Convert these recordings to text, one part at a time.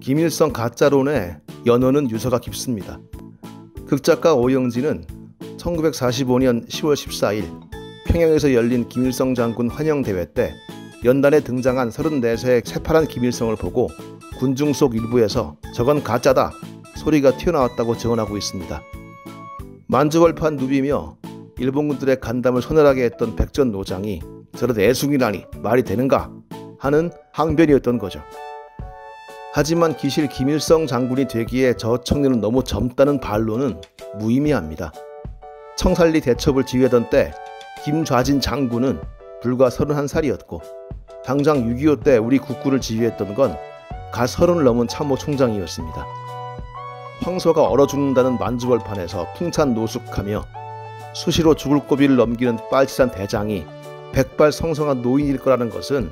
김일성 가짜론에 연원은 유서가 깊습니다. 극작가 오영진은 1945년 10월 14일 평양에서 열린 김일성 장군 환영대회 때 연단에 등장한 34세의 새파란 김일성을 보고 군중 속 일부에서 저건 가짜다 소리가 튀어나왔다고 증언하고 있습니다. 만주벌판 누비며 일본군들의 간담을 서늘하게 했던 백전노장이 저런 애숭이라니 말이 되는가 하는 항변이었던 거죠. 하지만 기실 김일성 장군이 되기에 저 청년은 너무 젊다는 반론은 무의미합니다. 청산리 대첩을 지휘하던 때 김좌진 장군은 불과 31살이었고 당장 6.25 때 우리 국군을 지휘했던 건 가 30을 넘은 참모총장이었습니다. 황소가 얼어 죽는다는 만주벌판에서 풍찬노숙하며 수시로 죽을 고비를 넘기는 빨치산 대장이 백발성성한 노인일 거라는 것은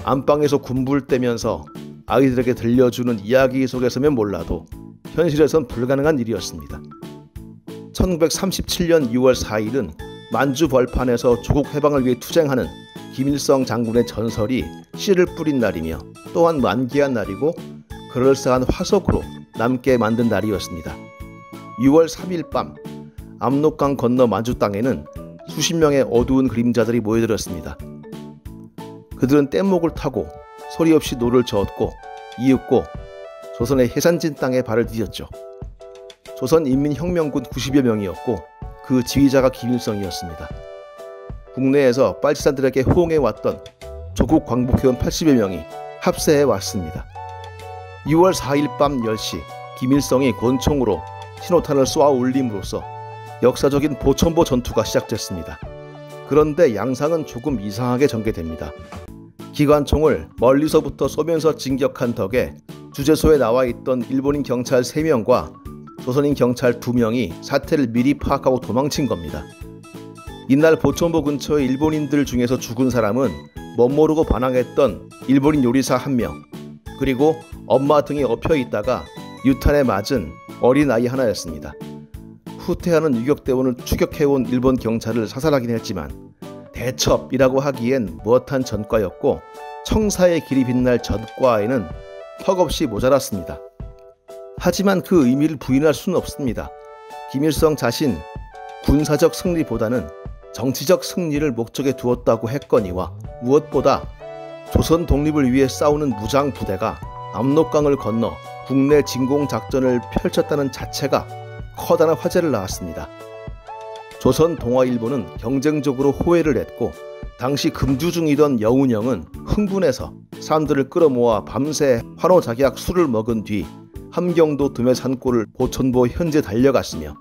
안방에서 군부를 떼면서 아이들에게 들려주는 이야기 속에서면 몰라도 현실에선 불가능한 일이었습니다. 1937년 6월 4일은 만주벌판에서 조국 해방을 위해 투쟁하는 김일성 장군의 전설이 씨를 뿌린 날이며 또한 만개한 날이고 그럴싸한 화석으로 남게 만든 날이었습니다. 6월 3일 밤 압록강 건너 만주 땅에는 수십 명의 어두운 그림자들이 모여들었습니다. 그들은 뗏목을 타고 소리 없이 노를 저었고 이윽고 조선의 해산진 땅에 발을 디뎠죠. 조선인민혁명군 90여 명이었고 그 지휘자가 김일성이었습니다. 국내에서 빨치산들에게 호응해왔던 조국 광복회원 80여 명이 합세해 왔습니다. 6월 4일 밤 10시 김일성이 권총으로 신호탄을 쏘아 올림으로써 역사적인 보천보 전투가 시작됐습니다. 그런데 양상은 조금 이상하게 전개됩니다. 기관총을 멀리서부터 쏘면서 진격한 덕에 주재소에 나와 있던 일본인 경찰 3명과 조선인 경찰 2명이 사태를 미리 파악하고 도망친 겁니다. 이날 보천보 근처의 일본인들 중에서 죽은 사람은 멋모르고 반항했던 일본인 요리사 1명, 그리고 엄마 등에 엎혀 있다가 유탄에 맞은 어린 아이 하나였습니다. 후퇴하는 유격대원을 추격해온 일본 경찰을 사살하긴 했지만 대첩이라고 하기엔 무엇한 전과였고 청사의 길이 빛날 전과에는 턱없이 모자랐습니다. 하지만 그 의미를 부인할 수는 없습니다. 김일성 자신 군사적 승리보다는 정치적 승리를 목적에 두었다고 했거니와 무엇보다 조선 독립을 위해 싸우는 무장 부대가 압록강을 건너 국내 진공작전을 펼쳤다는 자체가 커다란 화제를 낳았습니다. 조선 동아일보는 경쟁적으로 호해를 했고 당시 금주 중이던 여운형은 흥분해서 사람들을 끌어모아 밤새 환호작약 술을 먹은 뒤 함경도 둠의 산골을 보천보 현재 달려갔으며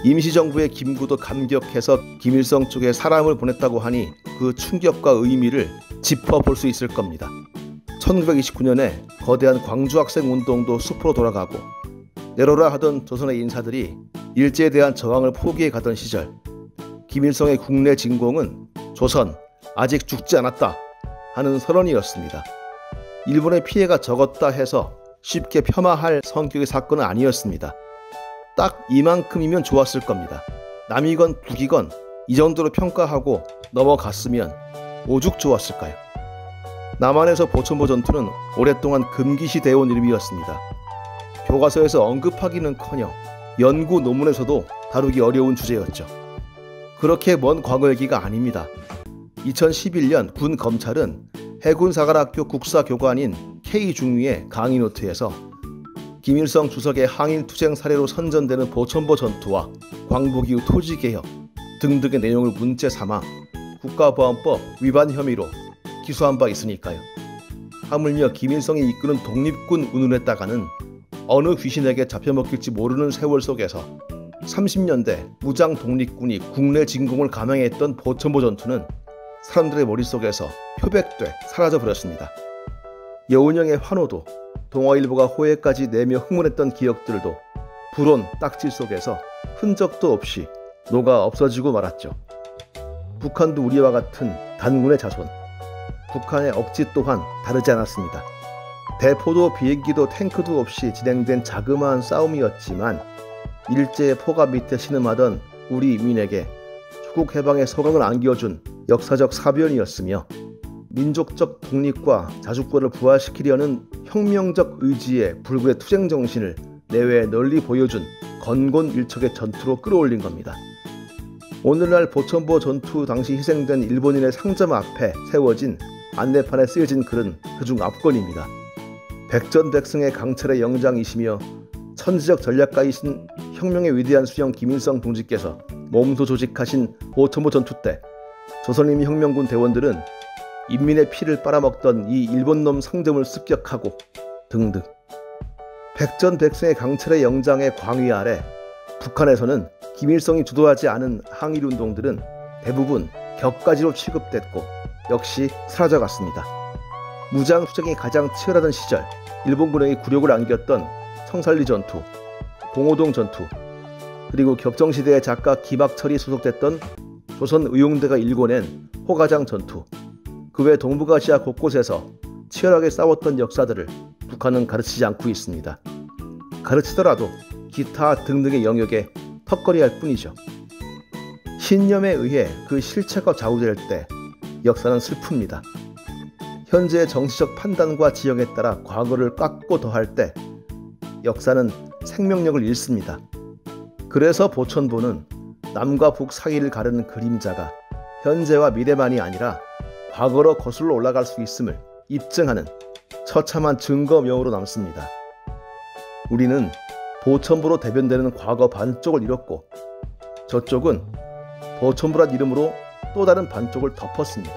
임시정부의 김구도 감격해서 김일성 쪽에 사람을 보냈다고 하니 그 충격과 의미를 짚어볼 수 있을 겁니다. 1929년에 거대한 광주학생운동도 수포로 돌아가고 내로라 하던 조선의 인사들이 일제에 대한 저항을 포기해 가던 시절 김일성의 국내 진공은 조선 아직 죽지 않았다 하는 선언이었습니다. 일본의 피해가 적었다 해서 쉽게 폄하할 성격의 사건은 아니었습니다. 딱 이만큼이면 좋았을 겁니다. 남이건 북이건 이 정도로 평가하고 넘어갔으면 오죽 좋았을까요? 남한에서 보천보 전투는 오랫동안 금기시되어온 이름이었습니다. 교과서에서 언급하기는커녕 연구 논문에서도 다루기 어려운 주제였죠. 그렇게 먼 과거 얘기가 아닙니다. 2011년 군 검찰은 해군사관학교 국사교관인 K중위의 강의 노트에서 김일성 주석의 항일 투쟁 사례로 선전되는 보천보 전투와 광복 이후 토지개혁 등등의 내용을 문제 삼아 국가보안법 위반 혐의로 기소한 바 있으니까요. 하물며 김일성이 이끄는 독립군 운운했다가는 어느 귀신에게 잡혀먹힐지 모르는 세월 속에서 30년대 무장 독립군이 국내 진공을 감행했던 보천보 전투는 사람들의 머릿속에서 표백돼 사라져버렸습니다. 여운형의 환호도 동아일보가 호해까지 내며 흥분했던 기억들도 불온 딱지 속에서 흔적도 없이 녹아 없어지고 말았죠. 북한도 우리와 같은 단군의 자손, 북한의 억지 또한 다르지 않았습니다. 대포도 비행기도 탱크도 없이 진행된 자그마한 싸움이었지만 일제의 포가 밑에 신음하던 우리 민에게 조국 해방의 서광을 안겨준 역사적 사변이었으며 민족적 독립과 자주권을 부활시키려는 혁명적 의지의 불굴의 투쟁 정신을 내외에 널리 보여준 건곤일척의 전투로 끌어올린 겁니다. 오늘날 보천보 전투 당시 희생된 일본인의 상점 앞에 세워진 안내판에 쓰여진 글은 그중 압권입니다. 백전백승의 강철의 영장이시며 천지적 전략가이신 혁명의 위대한 수령 김일성 동지께서 몸소 조직하신 보천보 전투 때 조선인민혁명군 대원들은 인민의 피를 빨아먹던 이 일본놈 상점을 습격하고 등등. 백전백승의 강철의 영장의 광위 아래 북한에서는 김일성이 주도하지 않은 항일운동들은 대부분 격가지로 취급됐고 역시 사라져갔습니다. 무장투쟁이 가장 치열하던 시절 일본군에게 굴욕을 안겼던 청산리 전투, 봉오동 전투, 그리고 격정시대의 작가 김학철이 소속됐던 조선의용대가 일궈낸 호가장 전투, 그 외 동북아시아 곳곳에서 치열하게 싸웠던 역사들을 북한은 가르치지 않고 있습니다. 가르치더라도 기타 등등의 영역에 턱걸이할 뿐이죠. 신념에 의해 그 실체가 좌우될 때 역사는 슬픕니다. 현재의 정치적 판단과 지형에 따라 과거를 깎고 더할 때 역사는 생명력을 잃습니다. 그래서 보천보는 남과 북 사이를 가르는 그림자가 현재와 미래만이 아니라 과거로 거슬러 올라갈 수 있음을 입증하는 처참한 증거명으로 남습니다. 우리는 보천보로 대변되는 과거 반쪽을 잃었고 저쪽은 보천보란 이름으로 또 다른 반쪽을 덮었습니다.